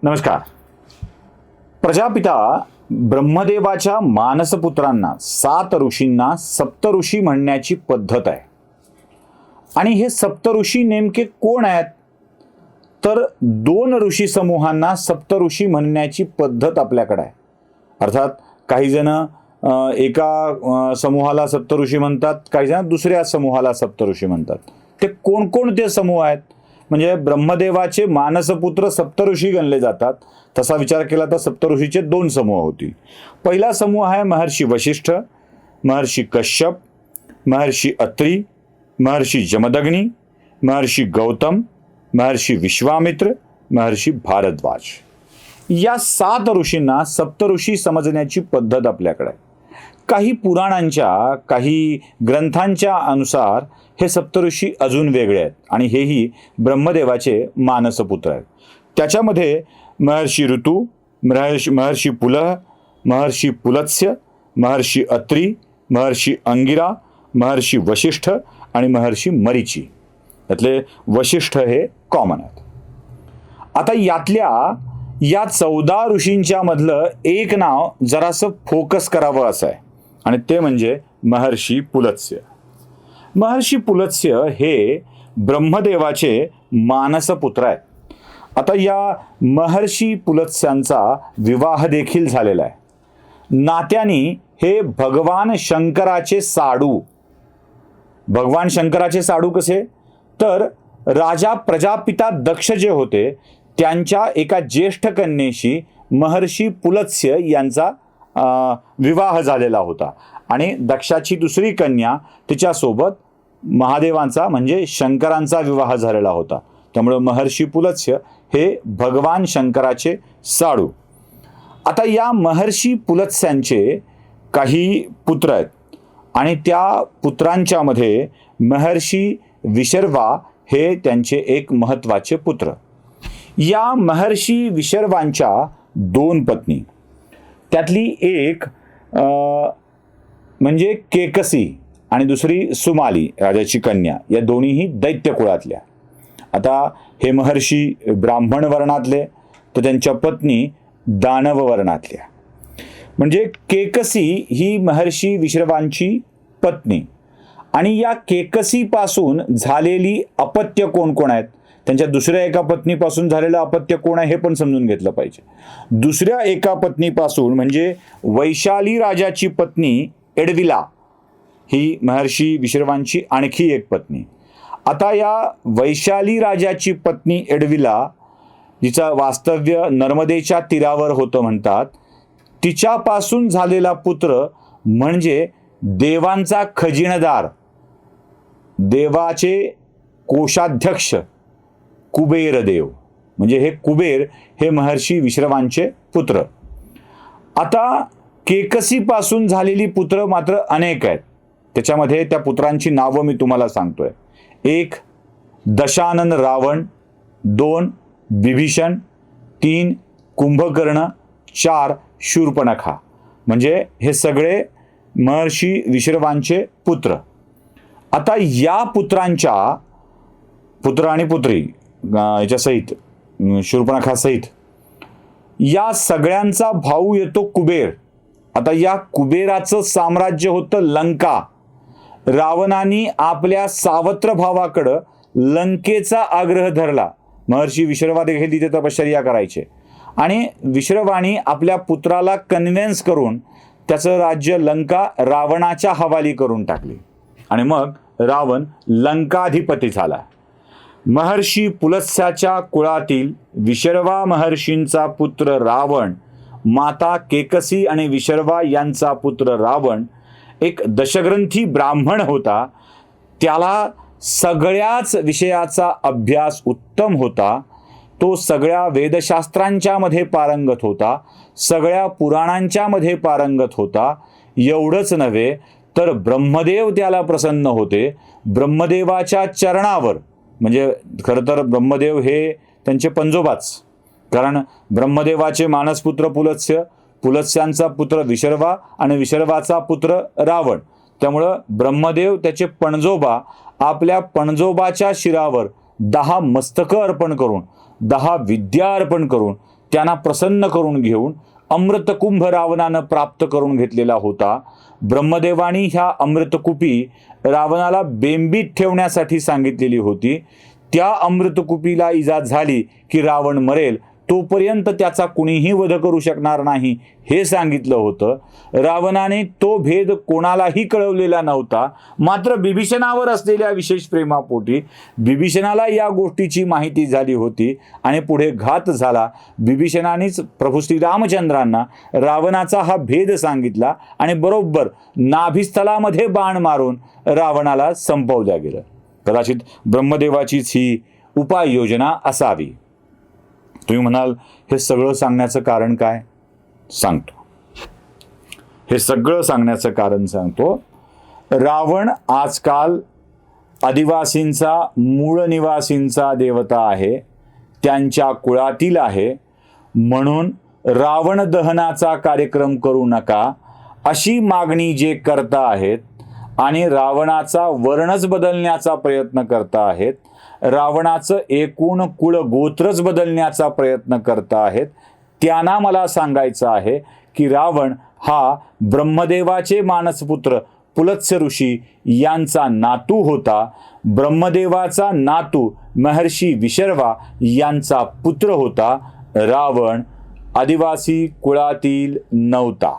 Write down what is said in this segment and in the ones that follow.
नमस्कार. प्रजापिता ब्रह्मदेवाच्या मानसपुत्रांना 7 ऋषींना सप्तऋषी म्हणण्याची पद्धत आहे. आणि हे सप्तऋषी नेमके कोण आहेत? तर 2 ऋषी समूहांना सप्तऋषी म्हणण्याची पद्धत आपल्याकडे आहे. अर्थात काही जण एका समूहाला सप्तऋषी म्हणतात, काही जण दुसऱ्या समूहाला सप्तऋषी म्हणतात. ते कोणकोणते समूह आहेत? म्हणजे ब्रह्मदेवाचे मानसपुत्र सप्तऋषी गणले जातात. तसा विचार केला तर सप्तऋषीचे 2 समूह होतील. पहिला समूह आहे महर्षी वशिष्ठ, महर्षी कश्यप, महर्षी अत्री, महर्षी जमदग्नी, महर्षी गौतम, महर्षी विश्वामित्र, महर्षी भारद्वाज. या 7 ऋषींना सप्तऋषी समजण्याची पद्धत आपल्याकडे आहे. काही पुराणांच्या, काही ग्रंथांच्या अनुसार हे सप्तऋषी अजून वेगळे आहेत आणि हेही ब्रह्मदेवाचे मानसपुत्र आहेत. त्याच्यामध्ये महर्षी ऋतू, महर्षी पुलह, महर्षी पुलत्स्य, महर्षी अत्री, महर्षी अंगिरा, महर्षी वशिष्ठ आणि महर्षी मरीची. यातले वशिष्ठ हे कॉमन आहेत. आता या 14 ऋषींच्या मधलं एक नाव जरासं फोकस करावं असं आहे आणि ते म्हणजे महर्षी पुलत्स्य. महर्षी पुलत्स्य हे ब्रह्मदेवाचे मानसपुत्र आहेत. आता या महर्षी पुलत्स्यांचा विवाह देखील झालेला आहे. नात्याने हे भगवान शंकराचे साडू. भगवान शंकराचे साडू कसे? तर राजा प्रजापिता दक्ष जे होते त्यांच्या एका ज्येष्ठ कन्येशी महर्षी पुलत्स्य यांचा विवाह झालेला होता आणि दक्षाची दुसरी कन्या तिच्यासोबत महादेवांचा म्हणजे शंकरांचा विवाह झालेला होता. त्यामुळे महर्षी पुलत्स्य हे भगवान शंकराचे साडू. आता या महर्षी पुलत्स्यांचे काही पुत्र आहेत आणि त्या पुत्रांच्या मध्ये महर्षी विशर्वा हे त्यांचे एक महत्त्वाचे पुत्र. या महर्षी विशर्वांच्या 2 पत्नी, त्यातली एक म्हणजे केकसी आणि दुसरी सुमाली राजाची कन्या. या दोन्हीही दैत्य कुळातल्या. आता हे महर्षी ब्राह्मण वर्णातले तर त्यांच्या पत्नी दानव वर्णातल्या. म्हणजे केकसी ही महर्षी विशर्वांची पत्नी. आणि या केकसीपासून झालेली अपत्य कोण कोण आहेत? त्यांच्या दुसऱ्या एका पत्नीपासून झालेलं अपत्य कोण आहे हे पण समजून घेतलं पाहिजे. दुसऱ्या एका पत्नीपासून म्हणजे वैशाली राजाची पत्नी एडविला ही महर्षी विशर्वांची आणखी एक पत्नी. आता या वैशाली राजाची पत्नी एडविला, जिचं वास्तव्य नर्मदेच्या तीरावर होतं म्हणतात, तिच्यापासून झालेला पुत्र म्हणजे देवांचा खजिनदार, देवाचे कोषाध्यक्ष कुबेर देव. म्हणजे हे कुबेर हे महर्षी विशर्वांचे पुत्र. आता केकसीपासून झालेली पुत्र मात्र अनेक आहेत. त्याच्यामध्ये त्या पुत्रांची नावं मी तुम्हाला सांगतोय. 1 दशानन रावण, 2 बिभीषण, 3 कुंभकर्ण, 4 शूर्पणखा. म्हणजे हे सगळे महर्षी विशर्वांचे पुत्र. आता या पुत्रांच्या पुत्र आणि पुत्री याच्यासहित शूर्पणखासहित या सगळ्यांचा भाऊ येतो कुबेर. आता या कुबेराचं साम्राज्य होतं लंका. रावणाने आपल्या सावत्र भावाकडं लंकेचा आग्रह धरला. महर्षी विशर्वा देखील तिथे तपश्चर्या करायचे आणि विशर्वाने आपल्या पुत्राला कन्व्हिन्स करून त्याचं राज्य लंका रावणाच्या हवाली करून टाकली आणि मग रावण लंकाधिपती झाला. महर्षी पुलत्स्याच्या कुळातील विशर्वा महर्षींचा पुत्र रावण, माता केकसी आणि विशर्वा यांचा पुत्र रावण एक दशग्रंथी ब्राह्मण होता. त्याला सगळ्याच विषयाचा अभ्यास उत्तम होता. तो सगळ्या वेदशास्त्रांच्या मध्ये पारंगत होता, सगळ्या पुराणांच्या मध्ये पारंगत होता. एवढंच नव्हे तर ब्रह्मदेव त्याला प्रसन्न होते. ब्रह्मदेवाच्या चरणावर, म्हणजे खरं तर ब्रह्मदेव हे त्यांचे पंजोबाच, कारण ब्रह्मदेवाचे मानसपुत्र पुलत्स्य, पुलत्स्यांचा पुत्र विशर्वा आणि विशर्वाचा पुत्र रावण. त्यामुळं ब्रह्मदेव त्याचे पणजोबा आपल्या पणजोबाच्या शिरावर 10 मस्तकं अर्पण करून, 10 विद्या अर्पण करून त्यांना प्रसन्न करून घेऊन अमृतकुंभ रावणानं प्राप्त करून घेतलेला होता. ब्रह्मदेवानी ह्या अमृतकुपी रावणाला बेंबीत ठेवण्यासाठी सांगितलेली होती. त्या अमृतकुपीला इजा झाली की रावण मरेल, तोपर्यंत त्याचा कुणीही वध करू शकणार नाही हे सांगितलं होतं. रावणाने तो भेद कोणालाही कळवलेला नव्हता. मात्र बिभीषणावर असलेल्या विशेष प्रेमापोटी बिभीषणाला या गोष्टीची माहिती झाली होती आणि पुढे घात झाला. बिभीषणानेच प्रभू श्रीरामचंद्रांना रावणाचा हा भेद सांगितला आणि बरोबर नाभिस्थलामध्ये बाण मारून रावणाला संपवल्या गेलं. कदाचित ब्रह्मदेवाचीच ही उपाययोजना असावी. तुम्ही म्हणाल हे सगळं सांगण्याचं कारण काय? सांगतो. हे सगळं सांगण्याचं कारण सांगतो. रावण आजकाल आदिवासींचा, मूळ निवासींचा देवता आहे, त्यांच्या कुळातील आहे. म्हणून रावण दहनाचा कार्यक्रम करू नका अशी मागणी जे करता आहेत आणि रावणाचा वर्णच बदलण्याचा प्रयत्न करता आहेत, रावणाचं एकूण कुळ गोत्रच बदलण्याचा प्रयत्न करता आहेत, त्यांना मला सांगायचं आहे की रावण हा ब्रह्मदेवाचे मानसपुत्र पुलत्स्य ऋषी यांचा नातू होता. ब्रह्मदेवाचा नातू महर्षी विशर्वा यांचा पुत्र होता. रावण आदिवासी कुळातील नव्हता,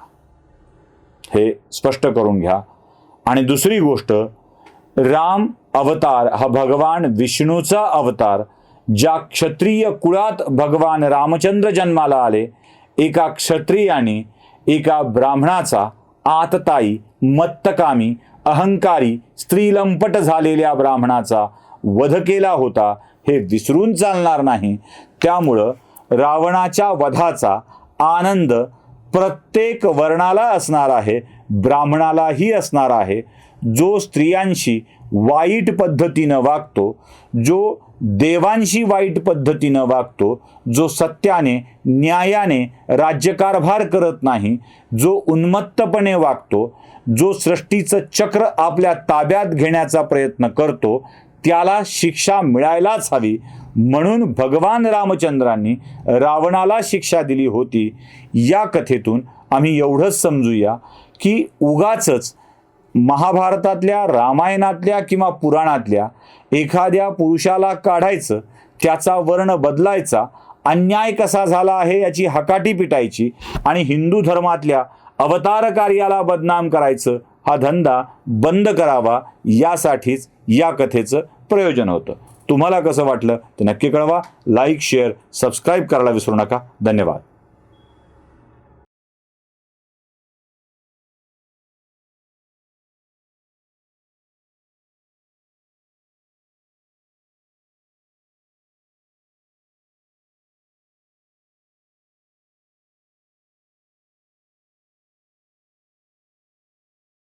हे स्पष्ट करून घ्या. आणि दुसरी गोष्ट, राम अवतार हा भगवान विष्णूचा अवतार. ज्या क्षत्रिय कुळात भगवान रामचंद्र जन्माला आले, एका क्षत्रियाने एका ब्राह्मणाचा आतताई, मत्तकामी, अहंकारी, स्त्रीलंपट झालेल्या ब्राह्मणाचा वध केला होता, हे विसरून चालणार नाही. त्यामुळं रावणाच्या वधाचा आनंद प्रत्येक वर्णाला असणार आहे, ब्राह्मणालाही असणार आहे. जो स्त्रियांशी वाईट पद्धतीनं वागतो, जो देवांशी वाईट पद्धतीनं वागतो, जो सत्याने न्यायाने राज्यकारभार करत नाही, जो उन्मत्तपणे वागतो, जो सृष्टीचं चक्र आपल्या ताब्यात घेण्याचा प्रयत्न करतो, त्याला शिक्षा मिळायलाच हवी. म्हणून भगवान रामचंद्रांनी रावणाला शिक्षा दिली होती. या कथेतून आम्ही एवढंच समजूया की उगाचच महाभारतातल्या, रामायणातल्या किंवा पुराणातल्या एखाद्या पुरुषाला काढायचं, त्याचा वर्ण बदलायचा, अन्याय कसा झाला आहे याची हकाटी पिटायची आणि हिंदू धर्मातल्या अवतार कार्याला बदनाम करायचं, हा धंदा बंद करावा, यासाठीच या कथेचं प्रयोजन होतं. तुम्हाला कसं वाटलं ते नक्की कळवा. लाईक, शेअर, सबस्क्राईब करायला विसरू नका. धन्यवाद.